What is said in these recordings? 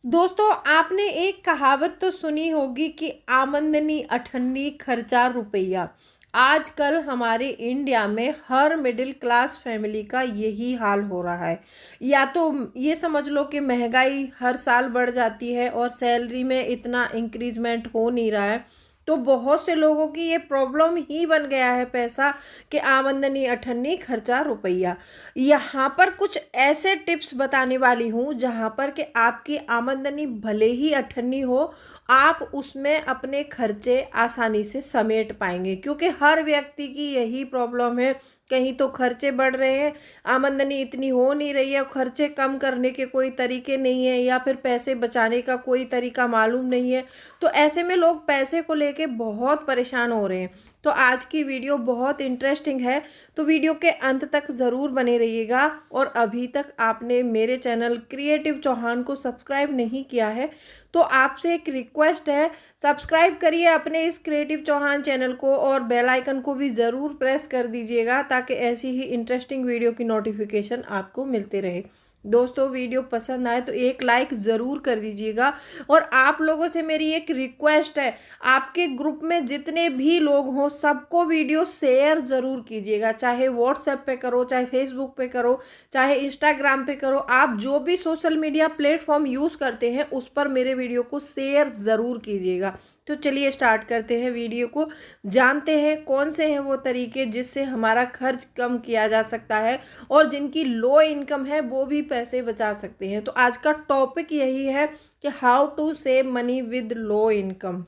दोस्तों, आपने एक कहावत तो सुनी होगी कि आमदनी अठन्नी खर्चा रुपया। आजकल हमारे इंडिया में हर मिडिल क्लास फैमिली का यही हाल हो रहा है। या तो ये समझ लो कि महंगाई हर साल बढ़ जाती है और सैलरी में इतना इंक्रीजमेंट हो नहीं रहा है। तो बहुत से लोगों की ये प्रॉब्लम ही बन गया है पैसा कि आमदनी अठन्नी खर्चा रुपया। यहाँ पर कुछ ऐसे टिप्स बताने वाली हूँ जहाँ पर कि आपकी आमदनी भले ही अठन्नी हो, आप उसमें अपने खर्चे आसानी से समेट पाएंगे, क्योंकि हर व्यक्ति की यही प्रॉब्लम है। कहीं तो खर्चे बढ़ रहे हैं, आमदनी इतनी हो नहीं रही है, खर्चे कम करने के कोई तरीके नहीं है या फिर पैसे बचाने का कोई तरीका मालूम नहीं है। तो ऐसे में लोग पैसे को लेके बहुत परेशान हो रहे हैं। तो आज की वीडियो बहुत इंटरेस्टिंग है, तो वीडियो के अंत तक ज़रूर बने रहिएगा। और अभी तक आपने मेरे चैनल क्रिएटिव चौहान को सब्सक्राइब नहीं किया है तो आपसे एक रिक्वेस्ट है, सब्सक्राइब करिए अपने इस क्रिएटिव चौहान चैनल को और बेल आइकन को भी ज़रूर प्रेस कर दीजिएगा ताकि ऐसी ही इंटरेस्टिंग वीडियो की नोटिफिकेशन आपको मिलते रहे। दोस्तों, वीडियो पसंद आए तो एक लाइक ज़रूर कर दीजिएगा। और आप लोगों से मेरी एक रिक्वेस्ट है, आपके ग्रुप में जितने भी लोग हों सबको वीडियो शेयर ज़रूर कीजिएगा, चाहे व्हाट्सएप पे करो, चाहे फेसबुक पे करो, चाहे इंस्टाग्राम पे करो। आप जो भी सोशल मीडिया प्लेटफॉर्म यूज़ करते हैं उस पर मेरे वीडियो को शेयर ज़रूर कीजिएगा। तो चलिए स्टार्ट करते हैं वीडियो को, जानते हैं कौन से हैं वो तरीके जिससे हमारा खर्च कम किया जा सकता है और जिनकी लो इनकम है वो भी पैसे बचा सकते हैं। तो आज का टॉपिक यही है कि how to save money with low income.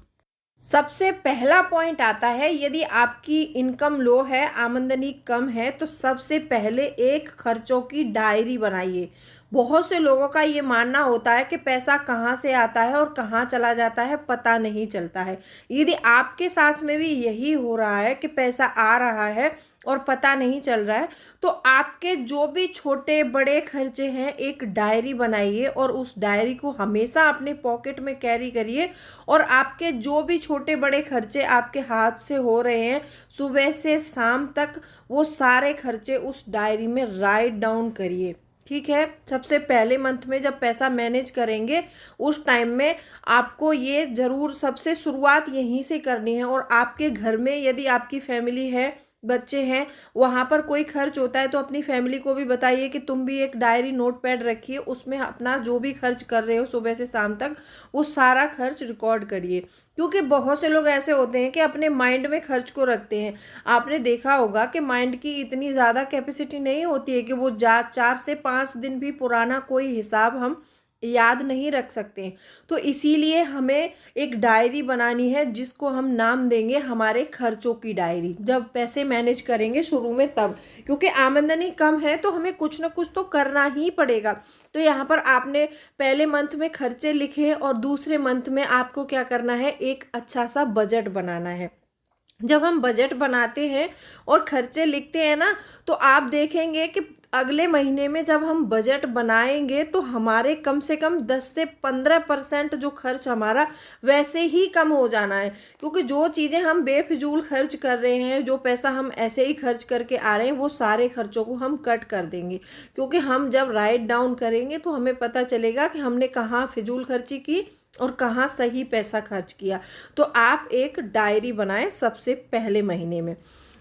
सबसे पहला पॉइंट आता है, यदि आपकी इनकम लो है, आमदनी कम है, तो सबसे पहले एक खर्चों की डायरी बनाइए। बहुत से लोगों का ये मानना होता है कि पैसा कहाँ से आता है और कहाँ चला जाता है पता नहीं चलता है। यदि आपके साथ में भी यही हो रहा है कि पैसा आ रहा है और पता नहीं चल रहा है, तो आपके जो भी छोटे बड़े खर्चे हैं एक डायरी बनाइए और उस डायरी को हमेशा अपने पॉकेट में कैरी करिए। और आपके जो भी छोटे बड़े खर्चे आपके हाथ से हो रहे हैं सुबह से शाम तक, वो सारे खर्चे उस डायरी में राइट डाउन करिए। ठीक है, सबसे पहले मंथ में जब पैसा मैनेज करेंगे उस टाइम में आपको ये ज़रूर सबसे शुरुआत यहीं से करनी है। और आपके घर में यदि आपकी फैमिली है, बच्चे हैं, वहाँ पर कोई खर्च होता है तो अपनी फैमिली को भी बताइए कि तुम भी एक डायरी नोट पैड रखिए, उसमें अपना जो भी खर्च कर रहे हो सुबह से शाम तक वो सारा खर्च रिकॉर्ड करिए। क्योंकि बहुत से लोग ऐसे होते हैं कि अपने माइंड में खर्च को रखते हैं। आपने देखा होगा कि माइंड की इतनी ज़्यादा कैपेसिटी नहीं होती है कि वो 4 से 5 दिन भी पुराना कोई हिसाब हम याद नहीं रख सकते हैं। तो इसीलिए हमें एक डायरी बनानी है जिसको हम नाम देंगे हमारे खर्चों की डायरी, जब पैसे मैनेज करेंगे शुरू में तब। क्योंकि आमदनी कम है तो हमें कुछ ना कुछ तो करना ही पड़ेगा। तो यहाँ पर आपने पहले मंथ में खर्चे लिखे और दूसरे मंथ में आपको क्या करना है, एक अच्छा सा बजट बनाना है। जब हम बजट बनाते हैं और खर्चे लिखते हैं ना, तो आप देखेंगे कि अगले महीने में जब हम बजट बनाएंगे तो हमारे कम से कम 10 से 15% जो खर्च हमारा वैसे ही कम हो जाना है। क्योंकि जो चीज़ें हम बेफिजूल खर्च कर रहे हैं, जो पैसा हम ऐसे ही खर्च करके आ रहे हैं, वो सारे खर्चों को हम कट कर देंगे। क्योंकि हम जब राइट डाउन करेंगे तो हमें पता चलेगा कि हमने कहाँ फिजूल खर्ची की और कहाँ सही पैसा खर्च किया। तो आप एक डायरी बनाएं सबसे पहले महीने में।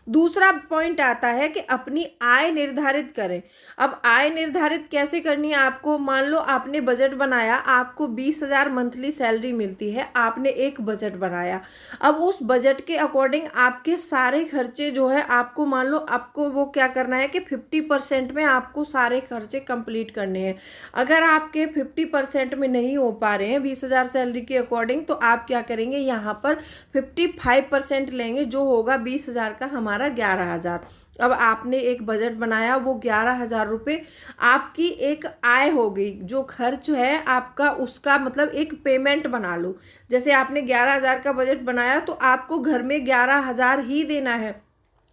दूसरा पॉइंट आता है कि अपनी आय निर्धारित करें। अब आय निर्धारित कैसे करनी है आपको, मान लो आपने बजट बनाया, आपको 20,000 मंथली सैलरी मिलती है, आपने एक बजट बनाया। अब उस बजट के अकॉर्डिंग आपके सारे खर्चे जो है, आपको मान लो आपको वो क्या करना है कि 50% में आपको सारे खर्चे कंप्लीट करने हैं। अगर आपके 50% में नहीं हो पा रहे हैं 20,000 सैलरी के अकॉर्डिंग, तो आप क्या करेंगे, यहाँ पर 55% लेंगे, जो होगा 20,000 का हमारा 11,000। अब आपने एक बजट बनाया, वो 11,000 रुपये आपकी एक आय हो गई। जो खर्च है आपका उसका मतलब एक पेमेंट बना लो। जैसे आपने 11,000 का बजट बनाया तो आपको घर में 11,000 ही देना है।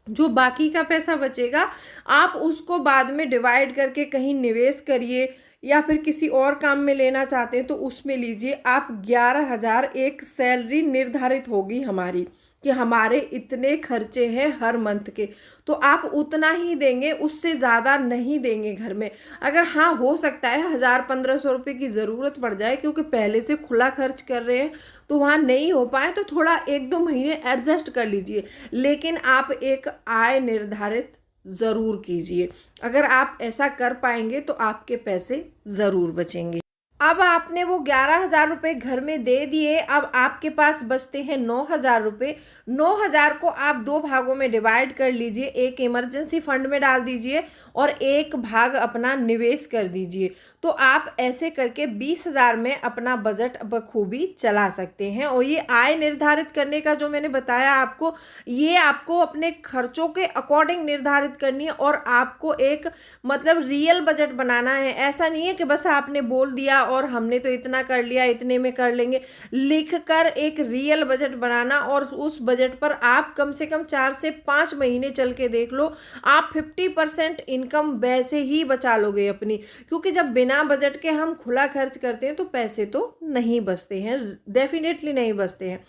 जो बाकी का पैसा बचेगा आप उसको बाद में डिवाइड करके कहीं निवेश करिए या फिर किसी और काम में लेना चाहते हैं तो उसमें लीजिए। आप 11,000 एक सैलरी निर्धारित होगी हमारी कि हमारे इतने खर्चे हैं हर मंथ के, तो आप उतना ही देंगे, उससे ज़्यादा नहीं देंगे घर में। अगर हाँ हो सकता है 1,000-1,500 रुपये की ज़रूरत पड़ जाए क्योंकि पहले से खुला खर्च कर रहे हैं तो वहाँ नहीं हो पाए तो थोड़ा 1-2 महीने एडजस्ट कर लीजिए, लेकिन आप एक आय निर्धारित ज़रूर कीजिए। अगर आप ऐसा कर पाएंगे तो आपके पैसे ज़रूर बचेंगे। अब आपने वो 11,000 रुपये घर में दे दिए, अब आपके पास बचते हैं 9,000 रुपये। 9,000 को आप 2 भागों में डिवाइड कर लीजिए, एक इमरजेंसी फंड में डाल दीजिए और एक भाग अपना निवेश कर दीजिए। तो आप ऐसे करके 20,000 में अपना बजट बखूबी चला सकते हैं। और ये आय निर्धारित करने का जो मैंने बताया आपको, ये आपको अपने खर्चों के अकॉर्डिंग निर्धारित करनी है और आपको एक मतलब रियल बजट बनाना है। ऐसा नहीं है कि बस आपने बोल दिया और हमने तो इतना कर लिया, इतने में कर लेंगे। लिख कर एक रियल बजट बनाना और उस बजट पर आप कम से कम 4 से 5 महीने चल के देख लो, आप 50% इनकम वैसे ही बचा लोगे अपनी। क्योंकि जब बिना बजट के हम खुला खर्च करते हैं तो पैसे तो नहीं बचते हैं, डेफिनेटली नहीं बचते हैं।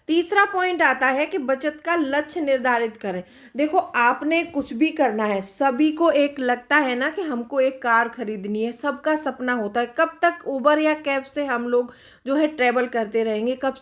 तीसरा पॉइंट आता है कि बचत का लक्ष्य निर्धारित करें। देखो आपने कुछ भी करना है, सभी को एक लगता है ना कि हमको एक कार खरीदनी है, सबका सपना होता है। कब तक उबर या कैब से हम लोग जो है ट्रेवल करते रहेंगे, कब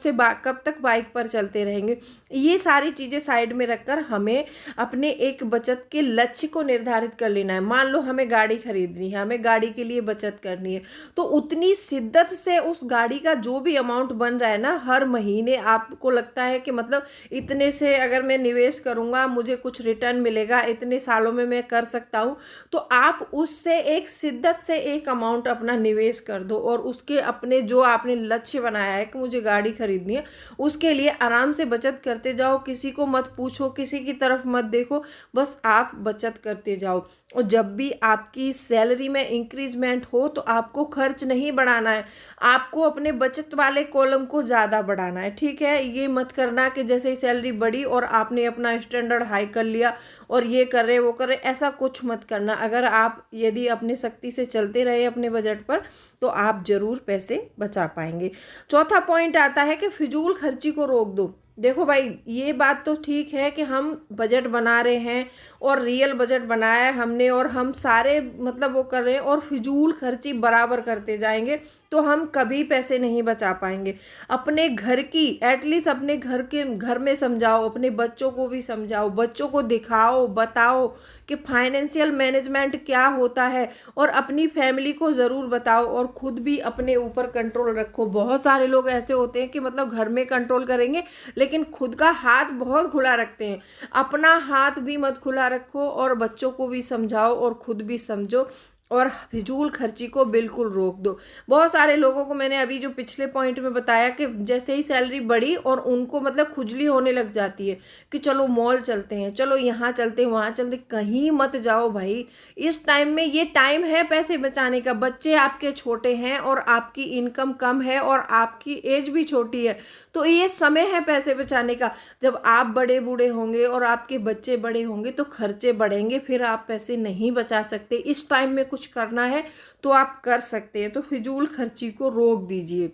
तक बाइक पर चलते रहेंगे। ये सारी चीज़ें साइड में रखकर हमें अपने एक बचत के लक्ष्य को निर्धारित कर लेना है। मान लो हमें गाड़ी खरीदनी है, हमें गाड़ी के लिए बचत करनी है, तो उतनी शिद्दत से उस गाड़ी का जो भी अमाउंट बन रहा है ना, हर महीने आपको लगता है कि मतलब इतने से अगर मैं निवेश करूंगा मुझे कुछ रिटर्न मिलेगा, इतने सालों में मैं कर सकता हूं, तो आप उससे एक शिद्दत से एक अमाउंट अपना निवेश कर दो और उसके अपने जो आपने लक्ष्य बनाया है कि मुझे गाड़ी खरीदनी है, उसके लिए आराम से बचत करते जाओ। किसी को मत पूछो, किसी की तरफ मत देखो, बस आप बचत करते जाओ। और जब भी आपकी सैलरी में इंक्रीजमेंट हो तो आपको खर्च नहीं बढ़ाना है, आपको अपने बचत वाले कॉलम को ज़्यादा बढ़ाना है। ठीक है, ये मत करना कि जैसे ही सैलरी बढ़ी और आपने अपना स्टैंडर्ड हाई कर लिया और ये कर रहे वो कर रहे, ऐसा कुछ मत करना। अगर आप यदि अपनी शक्ति से चलते रहे अपने बजट पर तो आप जरूर पैसे बचा पाएंगे। चौथा पॉइंट आता है कि फिजूल खर्ची को रोक दो। देखो भाई, ये बात तो ठीक है कि हम बजट बना रहे हैं और रियल बजट बनाया है हमने और हम सारे मतलब वो कर रहे हैं और फिजूल खर्ची बराबर करते जाएंगे तो हम कभी पैसे नहीं बचा पाएंगे। अपने घर की एटलीस्ट अपने घर में समझाओ, अपने बच्चों को भी समझाओ, बच्चों को दिखाओ, बताओ कि फाइनेंशियल मैनेजमेंट क्या होता है और अपनी फैमिली को ज़रूर बताओ और खुद भी अपने ऊपर कंट्रोल रखो। बहुत सारे लोग ऐसे होते हैं कि मतलब घर में कंट्रोल करेंगे लेकिन खुद का हाथ बहुत खुला रखते हैं। अपना हाथ भी मत खुला रखो और बच्चों को भी समझाओ और खुद भी समझो और फिजूल खर्ची को बिल्कुल रोक दो। बहुत सारे लोगों को मैंने अभी जो पिछले पॉइंट में बताया कि जैसे ही सैलरी बढ़ी और उनको मतलब खुजली होने लग जाती है कि चलो मॉल चलते हैं, चलो यहाँ चलते हैं, वहाँ चलते, कहीं मत जाओ भाई। इस टाइम में ये टाइम है पैसे बचाने का। बच्चे आपके छोटे हैं और आपकी इनकम कम है और आपकी एज भी छोटी है, तो ये समय है पैसे बचाने का। जब आप बड़े बूढ़े होंगे और आपके बच्चे बड़े होंगे तो खर्चे बढ़ेंगे, फिर आप पैसे नहीं बचा सकते। इस टाइम में कुछ करना है तो आप कर सकते हैं, तो फिजूल खर्ची को रोक दीजिए।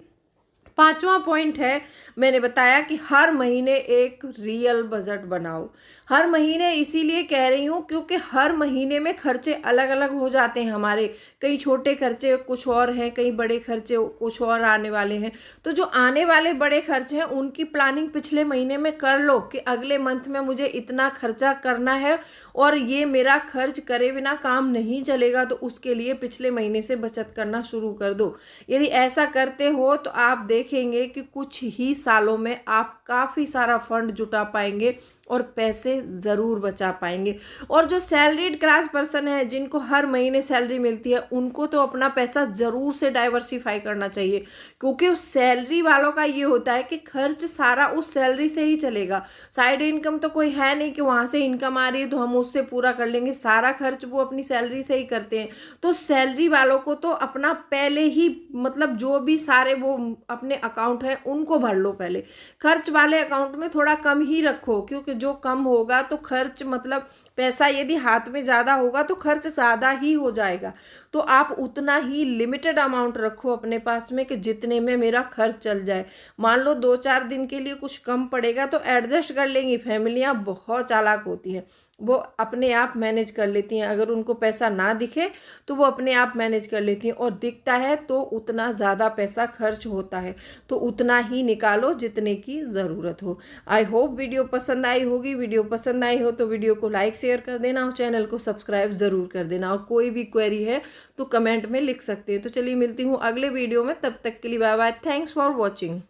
पांचवा पॉइंट है, मैंने बताया कि हर महीने एक रियल बजट बनाओ। हर महीने इसीलिए कह रही हूँ क्योंकि हर महीने में खर्चे अलग अलग हो जाते हैं हमारे। कई छोटे खर्चे कुछ और हैं, कई बड़े खर्चे कुछ और आने वाले हैं। तो जो आने वाले बड़े खर्चे हैं उनकी प्लानिंग पिछले महीने में कर लो कि अगले मंथ में मुझे इतना खर्चा करना है और ये मेरा खर्च करे बिना काम नहीं चलेगा, तो उसके लिए पिछले महीने से बचत करना शुरू कर दो। यदि ऐसा करते हो तो आप देखेंगे कि कुछ ही सालों में आप काफ़ी सारा फंड जुटा पाएंगे और पैसे ज़रूर बचा पाएंगे। और जो सैलरीड क्लास पर्सन है जिनको हर महीने सैलरी मिलती है उनको तो अपना पैसा ज़रूर से डाइवर्सिफाई करना चाहिए, क्योंकि उस सैलरी वालों का ये होता है कि खर्च सारा उस सैलरी से ही चलेगा। साइड इनकम तो कोई है नहीं कि वहाँ से इनकम आ रही है तो हम उससे पूरा कर लेंगे, सारा खर्च वो अपनी सैलरी से ही करते हैं। तो सैलरी वालों को तो अपना पहले ही मतलब जो भी सारे वो अपने अकाउंट हैं उनको भर लो पहले। खर्च वाले अकाउंट में थोड़ा कम ही रखो, क्योंकि जो कम होगा तो खर्च मतलब पैसा यदि हाथ में ज़्यादा होगा तो खर्च ज़्यादा ही हो जाएगा। तो आप उतना ही लिमिटेड अमाउंट रखो अपने पास में कि जितने में मेरा खर्च चल जाए। मान लो 2-4 दिन के लिए कुछ कम पड़ेगा तो एडजस्ट कर लेंगी। फैमिलियाँ बहुत चालाक होती हैं, वो अपने आप मैनेज कर लेती हैं। अगर उनको पैसा ना दिखे तो वो अपने आप मैनेज कर लेती हैं, और दिखता है तो उतना ज़्यादा पैसा खर्च होता है, तो उतना ही निकालो जितने की ज़रूरत हो। आई होप वीडियो पसंद आई होगी। वीडियो पसंद आई हो तो वीडियो को लाइक शेयर कर देना और चैनल को सब्सक्राइब ज़रूर कर देना, और कोई भी क्वेरी है तो कमेंट में लिख सकते हैं। तो चलिए मिलती हूँ अगले वीडियो में, तब तक के लिए bye bye. Thanks for watching.